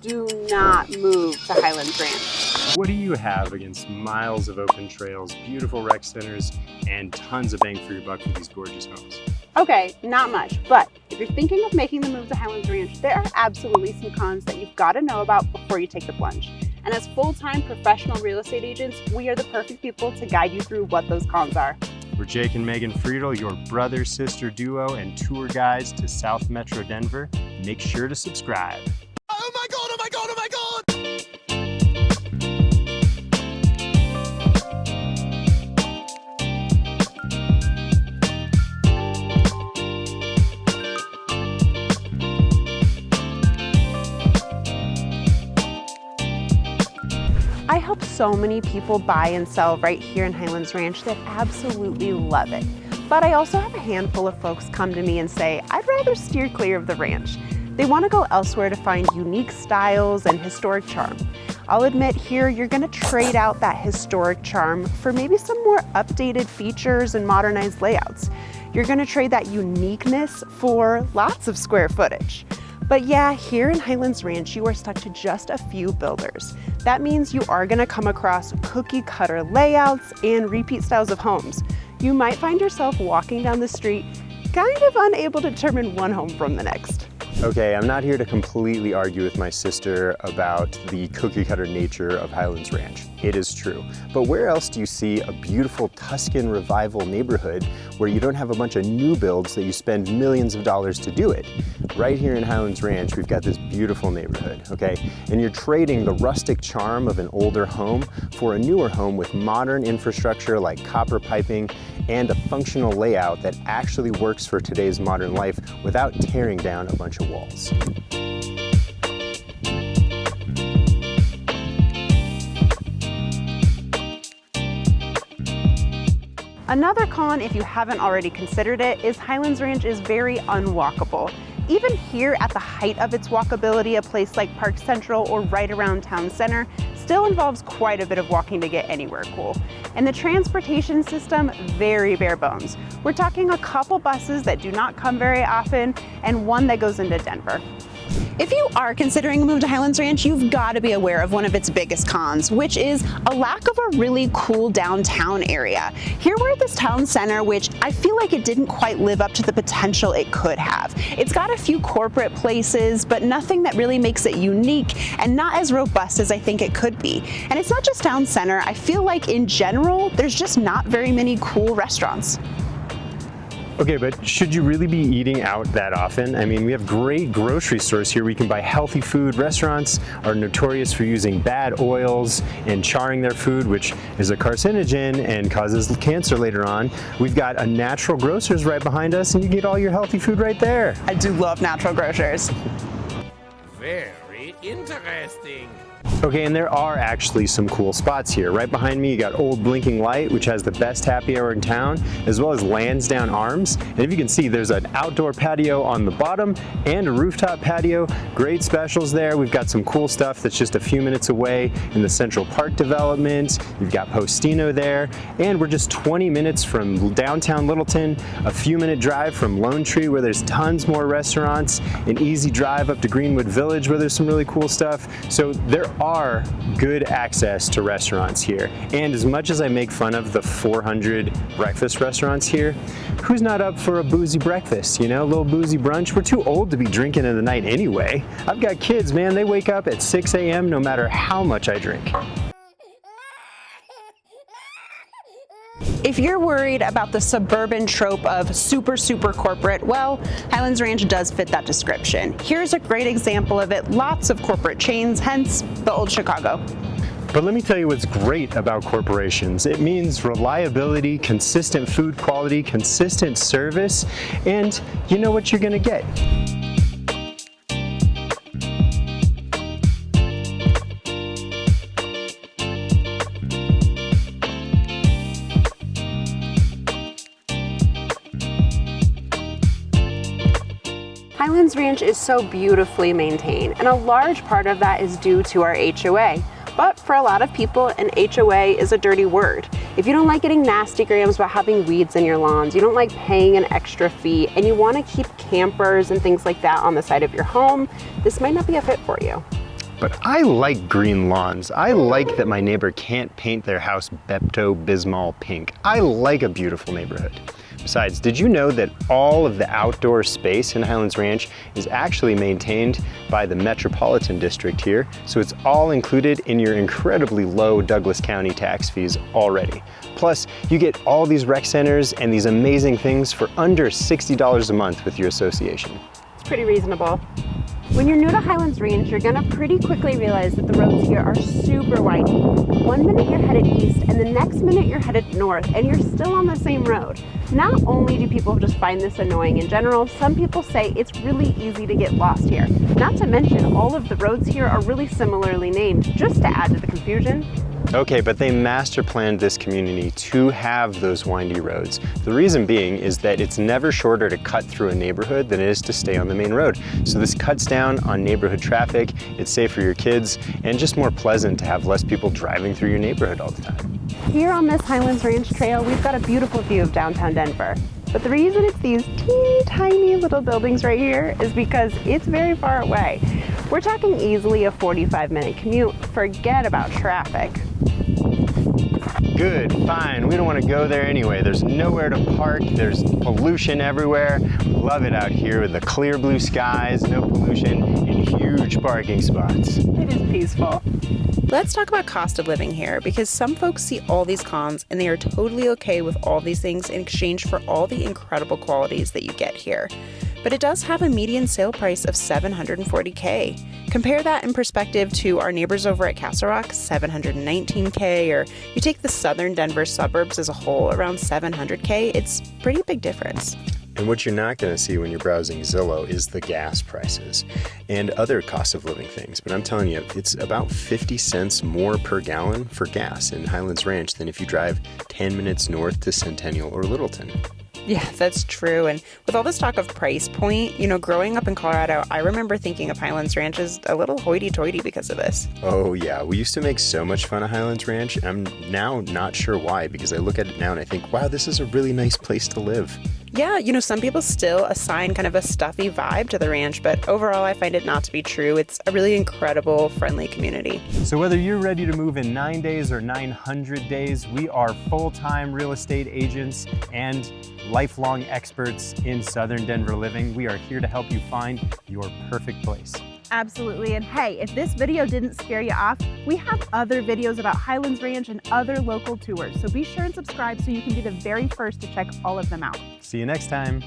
do not move to Highlands Ranch. What do you have against miles of open trails, beautiful rec centers, and tons of bang for your buck for these gorgeous homes? Okay, not much, but if you're thinking of making the move to Highlands Ranch, there are absolutely some cons that you've got to know about before you take the plunge. And as full-time professional real estate agents, we are the perfect people to guide you through what those cons are. We're Jake and Megan Friedel, your brother-sister duo and tour guides to South Metro Denver. Make sure to subscribe. Oh my God, oh my God, oh my God! I help so many people buy and sell right here in Highlands Ranch that absolutely love it. But I also have a handful of folks come to me and say, I'd rather steer clear of the ranch. They want to go elsewhere to find unique styles and historic charm. I'll admit here, you're going to trade out that historic charm for maybe some more updated features and modernized layouts. You're going to trade that uniqueness for lots of square footage. But yeah, here in Highlands Ranch, you are stuck to just a few builders. That means you are going to come across cookie cutter layouts and repeat styles of homes. You might find yourself walking down the street, kind of unable to determine one home from the next. Okay, I'm not here to completely argue with my sister about the cookie cutter nature of Highlands Ranch. It is true. But where else do you see a beautiful Tuscan revival neighborhood where you don't have a bunch of new builds that you spend millions of dollars to do it? Right here in Highlands Ranch, we've got this beautiful neighborhood, okay? And you're trading the rustic charm of an older home for a newer home with modern infrastructure like copper piping and a functional layout that actually works for today's modern life without tearing down a bunch of walls. Another con, if you haven't already considered it, is Highlands Ranch is very unwalkable. Even here at the height of its walkability, a place like Park Central or right around town center still involves quite a bit of walking to get anywhere cool. And the transportation system, very bare bones. We're talking a couple buses that do not come very often and one that goes into Denver. If you are considering a move to Highlands Ranch, you've got to be aware of one of its biggest cons, which is a lack of a really cool downtown area. Here we're at this town center, which I feel like it didn't quite live up to the potential it could have. It's got a few corporate places, but nothing that really makes it unique and not as robust as I think it could be. And it's not just town center. I feel like in general, there's just not very many cool restaurants. Okay, but should you really be eating out that often? I mean, we have great grocery stores here. We can buy healthy food. Restaurants are notorious for using bad oils and charring their food, which is a carcinogen and causes cancer later on. We've got a natural grocers right behind us, and you get all your healthy food right there. I do love natural grocers. Very interesting. Okay, and there are actually some cool spots here. Right behind me, you got Old Blinking Light, which has the best happy hour in town, as well as Lansdowne Arms. And if you can see, there's an outdoor patio on the bottom and a rooftop patio. Great specials there. We've got some cool stuff that's just a few minutes away in the Central Park development. You've got Postino there, and we're just 20 minutes from downtown Littleton, a few minute drive from Lone Tree, where there's tons more restaurants, an easy drive up to Greenwood Village, where there's some really cool stuff. So there are good access to restaurants here. And as much as I make fun of the 400 breakfast restaurants here, who's not up for a boozy breakfast, you know, a little boozy brunch? We're too old to be drinking in the night anyway. I've got kids, man, they wake up at 6 a.m. no matter how much I drink. If you're worried about the suburban trope of super corporate, well, Highlands Ranch does fit that description. Here's a great example of it. Lots of corporate chains, hence the old Chicago. But let me tell you what's great about corporations. It means reliability, consistent food quality, consistent service, and you know what you're gonna get. Highlands Ranch is so beautifully maintained, and a large part of that is due to our HOA. But for a lot of people, an HOA is a dirty word. If you don't like getting nasty grams about having weeds in your lawns, you don't like paying an extra fee, and you want to keep campers and things like that on the side of your home, this might not be a fit for you. But I like green lawns. I like that my neighbor can't paint their house Pepto-Bismol pink. I like a beautiful neighborhood. Besides, did you know that all of the outdoor space in Highlands Ranch is actually maintained by the Metropolitan District here? So it's all included in your incredibly low Douglas County tax fees already. Plus, you get all these rec centers and these amazing things for under $60 a month with your association. It's pretty reasonable. When you're new to Highlands Ranch, you're gonna pretty quickly realize that the roads here are super windy. One minute you're headed east, and the next minute you're headed north, and you're still on the same road. Not only do people just find this annoying in general, some people say it's really easy to get lost here. Not to mention, all of the roads here are really similarly named, just to add to the confusion. Okay, but they master planned this community to have those windy roads. The reason being is that it's never shorter to cut through a neighborhood than it is to stay on the main road. So this cuts down on neighborhood traffic, it's safe for your kids, and just more pleasant to have less people driving through your neighborhood all the time. Here on this Highlands Ranch trail, we've got a beautiful view of downtown Denver. But the reason it's these teeny tiny little buildings right here is because it's very far away. We're talking easily a 45-minute commute. Forget about traffic. Good, fine, we don't want to go there anyway. There's nowhere to park, there's pollution everywhere. Love it out here with the clear blue skies, no pollution, and huge parking spots. It is peaceful. Let's talk about cost of living here, because some folks see all these cons and they are totally okay with all these things in exchange for all the incredible qualities that you get here. But it does have a median sale price of $740K. Compare that in perspective to our neighbors over at Castle Rock, $719K, or you take the southern Denver suburbs as a whole, around $700K. It's a pretty big difference. And what you're not going to see when you're browsing Zillow is the gas prices and other cost of living things. But I'm telling you, it's about 50 cents more per gallon for gas in Highlands Ranch than if you drive 10 minutes north to Centennial or Littleton. Yeah, that's true. And with all this talk of price point, growing up in Colorado, I remember thinking of Highlands Ranch as a little hoity-toity because of this. Oh yeah, we used to make so much fun of Highlands Ranch. I'm now not sure why, because I look at it now and I think, wow, this is a really nice place to live. Yeah, some people still assign kind of a stuffy vibe to the ranch, but overall I find it not to be true. It's a really incredible, friendly community. So whether you're ready to move in 9 days or 900 days, we are full-time real estate agents and lifelong experts in Southern Denver living. We are here to help you find your perfect place. Absolutely. And hey, if this video didn't scare you off, we have other videos about Highlands Ranch and other local tours. So be sure and subscribe so you can be the very first to check all of them out. See you next time.